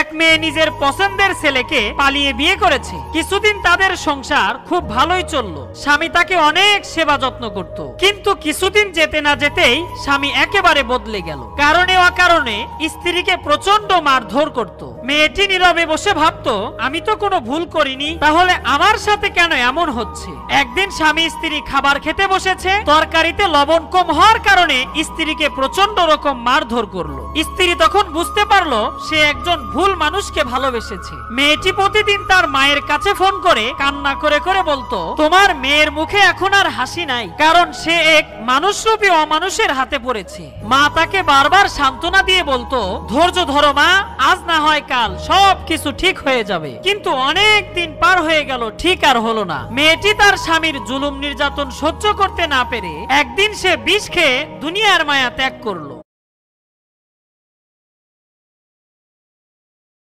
এক মেয়ে নিজের পছন্দের ছেলেকে পালিয়ে বিয়ে করেছে। কিছুদিন তাদের সংসার খুব ভালোই চললো। স্বামী তাকে অনেক সেবা যত্ন করত, কিন্তু কিছুদিন যেতে না যেতেই স্বামী একেবারে বদলে গেল। কারণে অকারণে স্ত্রীকে প্রচন্ড মারধর করত। মেয়েটি নীরবে বসে ভাবতো, আমি তো কোনো ভুল করিনি, তাহলে আমার সাথে কেন এমন হচ্ছে। একদিন স্বামী স্ত্রী খাবার খেতে বসেছে, তরকারিতে লবণ কম হওয়ার কারণে স্ত্রীকে প্রচন্ড রকম মারধর করলো। স্ত্রী তখন বুঝতে পারলো সে একজন ভুল মানুষকে ভালোবেসেছে। মেয়েটি প্রতিদিন তার মায়ের কাছে ফোন করে কান্না করে করে বলতো, তোমার মেয়ের মুখে এখন আর হাসি নাই, কারণ সে এক মানুষরূপী অমানুষের হাতে পড়েছে। মা তাকে বারবার সান্ত্বনা দিয়ে বলতো, ধৈর্য ধরো মা, আজ না হয় কাল সবকিছু ঠিক হয়ে যাবে। কিন্তু অনেক দিন পার হয়ে গেল, ঠিক আর হলো না। মেয়েটি তার স্বামীর জুলুম নির্যাতন সহ্য করতে না পেরে একদিন সে বিষ খেয়ে দুনিয়ার মায়া ত্যাগ করলো।